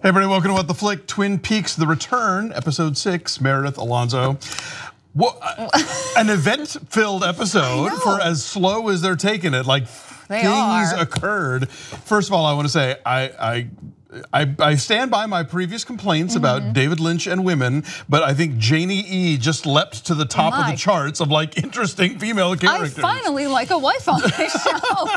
Hey everybody, welcome to What the Flick, Twin Peaks: The Return, episode 6, Meredith, Alonso. An event-filled episode for as slow as they're taking it. Like things occurred. First of all, I want to say I stand by my previous complaints about David Lynch and women, but I think Janie-E just leapt to the top of the charts of like interesting female characters. I finally like a wife on this show.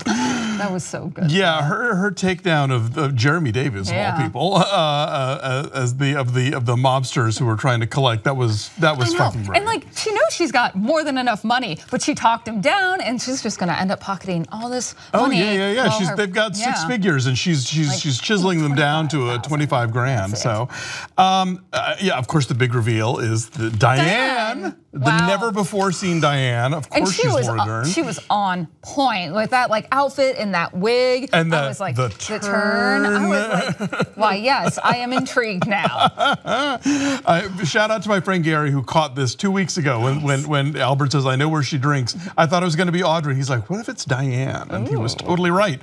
That was so good. Yeah, her takedown of Jeremy Davis of all people as the mobsters who were trying to collect, that was fucking great. And like she knows she's got more than enough money, but she talked him down, and she's just going to end up pocketing all this money. Yeah. They've got 6 figures, and she's chiseling them down to a 25 grand. So, yeah, of course the big reveal is the Diane. The never before seen Diane, of course she's Laura Dern. She was on point with that like outfit and that wig. And I was like, the turn. I was like, why yes, I am intrigued now. Shout out to my friend Gary who caught this 2 weeks ago when Albert says, I know where she drinks. I thought it was gonna be Audrey. He's like, what if it's Diane? And he was totally right.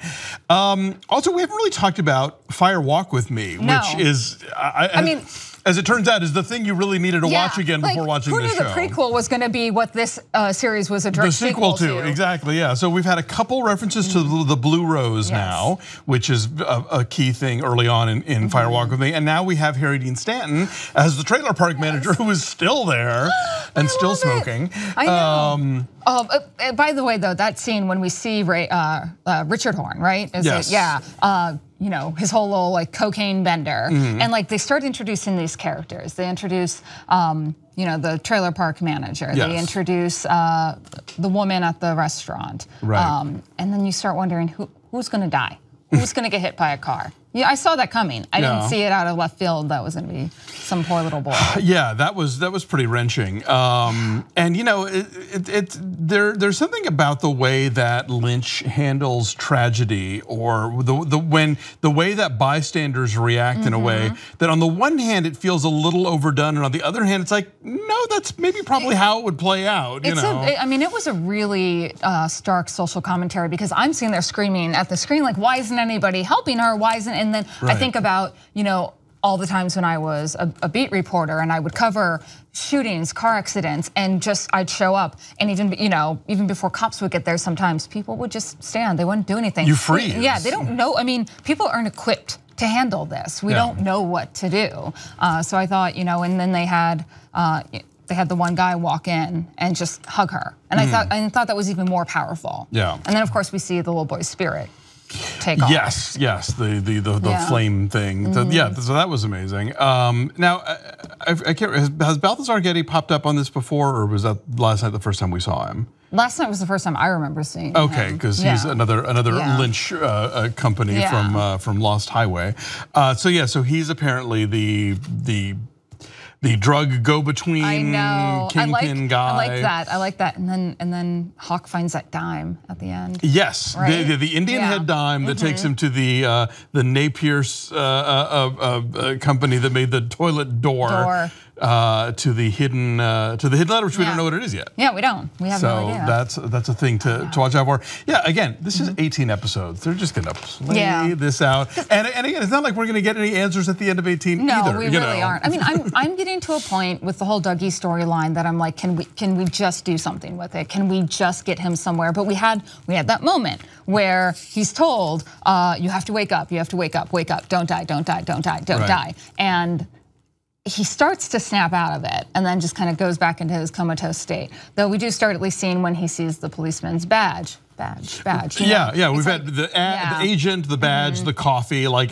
Also, we haven't really talked about Fire Walk With Me, which is, I mean, as it turns out, is the thing you really needed to watch again before watching this show. Who knew the prequel was going to be what this series was a direct sequel to? Exactly, yeah. So we've had a couple references to the Blue Rose now, which is a key thing early on in Fire Walk With Me. And now we have Harry Dean Stanton as the trailer park manager who is still there and still smoking. I know. By the way, though, that scene when we see Richard Horn, right? You know, his whole little like cocaine bender, and like they start introducing these characters. They introduce, you know, the trailer park manager. They introduce the woman at the restaurant, and then you start wondering who's going to die, who's going to get hit by a car. Yeah, I saw that coming. I didn't see it out of left field. That was going to be some poor little boy. Yeah, that was pretty wrenching. And you know, there's something about the way that Lynch handles tragedy, or the way that bystanders react in a way that, on the one hand, it feels a little overdone, and on the other hand, it's like, no, that's maybe probably how it would play out. You know? I mean, it was a really stark social commentary, because I'm sitting there screaming at the screen like, why isn't anybody helping her? Why isn't? And then I think about, you know, all the times when I was a beat reporter and I would cover shootings, car accidents, and just I'd show up, and even before cops would get there, sometimes people would just stand. They wouldn't do anything. You freeze. Yeah, they don't know. I mean, people aren't equipped to handle this. We don't know what to do. So I thought, you know, and then they had the one guy walk in and just hug her, and I thought that was even more powerful. Yeah. And then of course we see the little boy's spirit take off. Yes, the flame thing. So that was amazing. Now, I can't. Has Balthazar Getty popped up on this before, or was that last night the first time we saw him? Last night was the first time I remember seeing him. Okay, because he's another Lynch company from Lost Highway. So he's apparently the drug go-between kingpin guy. I like that. And then Hawk finds that dime at the end. Yes, right? the Indian head dime that takes him to the Napier company that made the toilet door. To the hidden letter, which we don't know what it is yet. Yeah, we don't. We have no idea. So that's a thing to watch out for. Yeah, again, this is 18 episodes. They're just gonna play this out. And again, it's not like we're gonna get any answers at the end of 18 either. No, we really aren't. I mean, I'm getting to a point with the whole Dougie storyline that I'm like, can we just do something with it? Can we just get him somewhere? But we had that moment where he's told, you have to wake up, you have to wake up, don't die, don't die, don't die, don't die. And he starts to snap out of it and then just kind of goes back into his comatose state. Though we do start at least seeing when he sees the policeman's badge. Yeah, we've had the agent, the badge, the coffee, like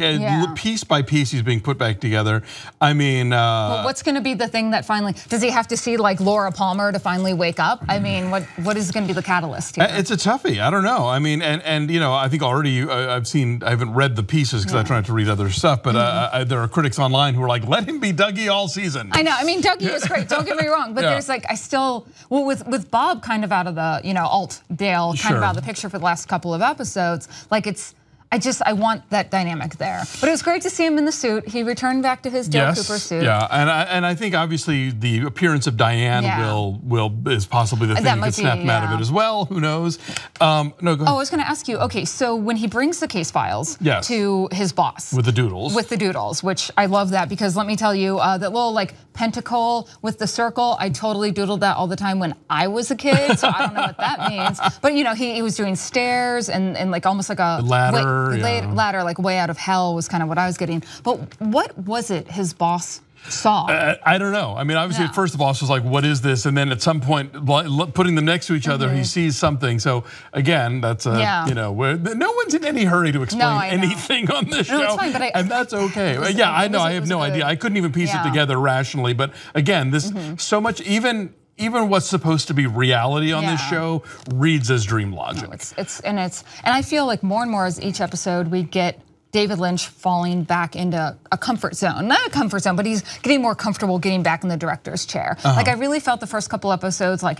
piece by piece he's being put back together. I mean, but what's going to be the thing that finally, does he have to see like Laura Palmer to finally wake up? I mean, what is going to be the catalyst here? It's a toughie. I don't know. I mean, and you know, I think already I haven't read the pieces because I try not to read other stuff, but there are critics online who are like, let him be Dougie all season. I know. I mean, Dougie is great. Don't get me wrong, but there's like with Bob kind of out of the alt Dale kind of out of the picture for the last couple of episodes, like I want that dynamic there. But it was great to see him in the suit. He returned back to his Dale Cooper suit. Yeah, and I think obviously the appearance of Diane is possibly the thing that could snap him out of it as well. Who knows? No, go ahead. Oh, I was going to ask you. Okay, so when he brings the case files to his boss with the doodles, which I love that, because let me tell you, that little like pentacle with the circle, I totally doodled that all the time when I was a kid. So I don't know what that means. But you know, he was doing stairs and like almost like a ladder. Ladder, like way out of hell was kind of what I was getting. But what was it his boss saw? I don't know. I mean, obviously at first the boss was like, what is this? And then at some point, putting them next to each other, he sees something. So again, that's you know, no one's in any hurry to explain anything on this show. It's fine, but and that's okay. Yeah, I know, I have no idea. I couldn't even piece it together rationally. But again, this so much, even what's supposed to be reality on this show reads as dream logic. No, and I feel like more and more as each episode we get David Lynch falling back into a comfort zone. Not a comfort zone, but he's getting more comfortable getting back in the director's chair. Like I really felt the first couple episodes like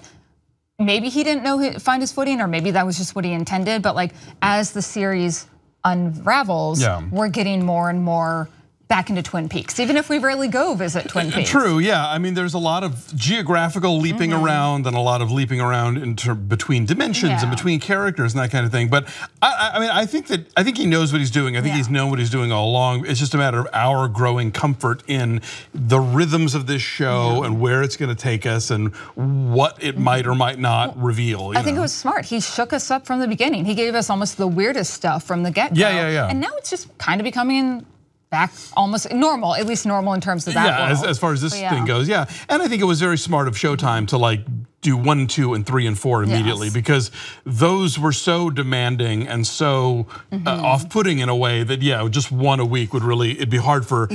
maybe he didn't find his footing, or maybe that was just what he intended, but like as the series unravels, we're getting more and more back into Twin Peaks, even if we rarely go visit Twin Peaks. True, yeah. I mean, there's a lot of geographical leaping around and a lot of leaping around between dimensions and between characters and that kind of thing. But I mean, I think he knows what he's doing. I think he's known what he's doing all along. It's just a matter of our growing comfort in the rhythms of this show and where it's going to take us and what it might or might not reveal. I think it was smart. He shook us up from the beginning. He gave us almost the weirdest stuff from the get-go. Yeah. And now it's just kind of becoming back almost normal, at least normal in terms of that world. As far as this thing goes, and I think it was very smart of Showtime to like do 1, 2, and 3, and 4 immediately because those were so demanding and so off-putting in a way that just one a week would really, it'd be hard for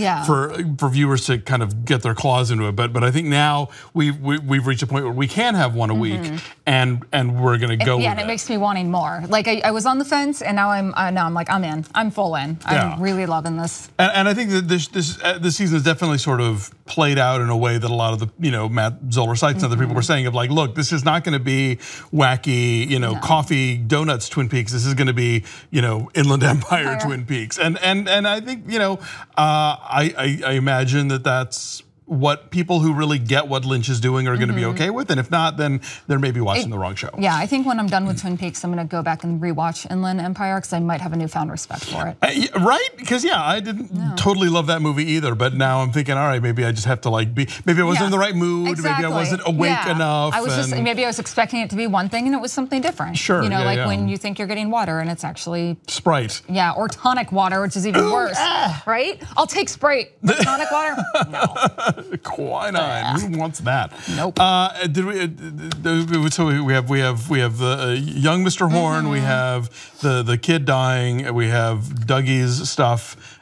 viewers to kind of get their claws into it. But I think now we've reached a point where we can have one a week and we're going to go with it. And it makes me wanting more. Like I was on the fence and now I'm like I'm in. I'm full in. I'm really loving this. And I think that this season has definitely sort of played out in a way that a lot of the Matt Zoller Seitz and other people were saying of like, look, this is not going to be wacky, coffee donuts Twin Peaks. This is going to be, Inland Empire Twin Peaks. And I think, I imagine that that's what people who really get what Lynch is doing are going to be okay with, and if not, then they're maybe watching the wrong show. Yeah, I think when I'm done with Twin Peaks, I'm going to go back and rewatch Inland Empire because I might have a newfound respect for it. Right? Because I didn't totally love that movie either, but now I'm thinking, all right, maybe I just have to maybe I wasn't in the right mood, exactly. Maybe I wasn't awake enough. I was maybe I was expecting it to be one thing and it was something different. Sure. Like when you think you're getting water and it's actually Sprite. Yeah, or tonic water, which is even worse. Right? I'll take Sprite. But tonic water? No. Quinine. Who wants that? Nope. So we have the young Mr. Horn. We have the kid dying. We have Dougie's stuff.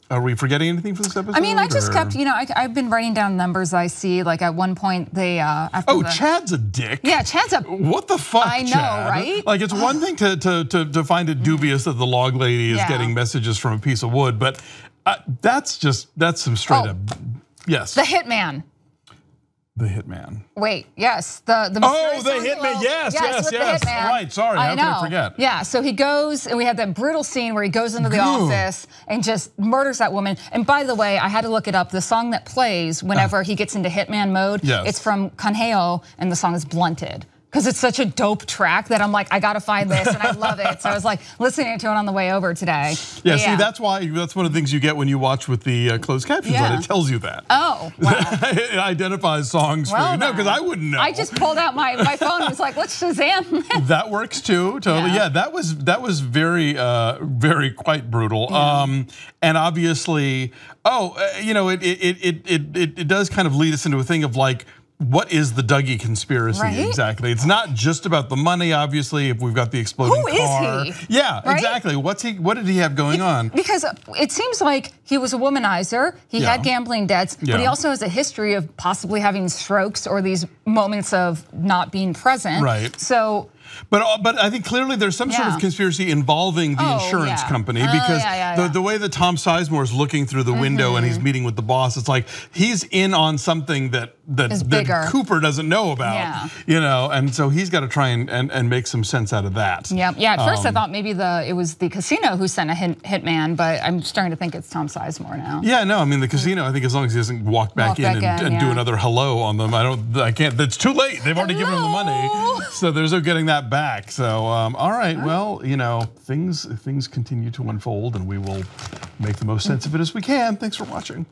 Are we forgetting anything for this episode? I mean, I just kept, I've been writing down numbers I see. Like at one point, they Chad's a dick. Yeah, Chad's a. What the fuck? I know, Chad? right? Like it's one thing to find it dubious that the log lady is getting messages from a piece of wood, but that's some straight up. Yes. The hitman. The hitman. Wait, yes, the mysterious the hitman. Yes. Right, sorry, how could I forget? Yeah, so he goes, and we have that brutal scene where he goes into the office and just murders that woman. And by the way, I had to look it up. The song that plays whenever he gets into hitman mode, it's from Canheo, and the song is Blunted. Because it's such a dope track that I'm like, I gotta find this, and I love it. So I was like listening to it on the way over today. Yeah, see, that's one of the things you get when you watch with the closed captions. It tells you that. Oh, wow. It identifies songs for you. No, because I wouldn't know. I just pulled out my phone and was like, let's Shazam. That works too, totally. Yeah, that was very, very quite brutal. And obviously, it does kind of lead us into a thing of like, what is the Dougie conspiracy exactly? It's not just about the money, obviously, if we've got the exploding car. Who is he? Yeah, exactly. What did he have going on? Because it seems like he was a womanizer, he had gambling debts, but he also has a history of possibly having strokes or these moments of not being present. Right. So But I think clearly there's some sort of conspiracy involving the insurance company because the way that Tom Sizemore is looking through the window and he's meeting with the boss, it's like he's in on something that Cooper doesn't know about, you know, and so he's got to try and make some sense out of that. Yeah. At first I thought maybe it was the casino who sent a hitman, but I'm starting to think it's Tom Sizemore now. Yeah, no, I mean the casino. I think as long as he doesn't walk back in and do another hello on them, I can't. That's too late. They've already given him the money, so there's no getting that back. So all right, well, you know, things continue to unfold, and we will make the most sense of it as we can. Thanks for watching.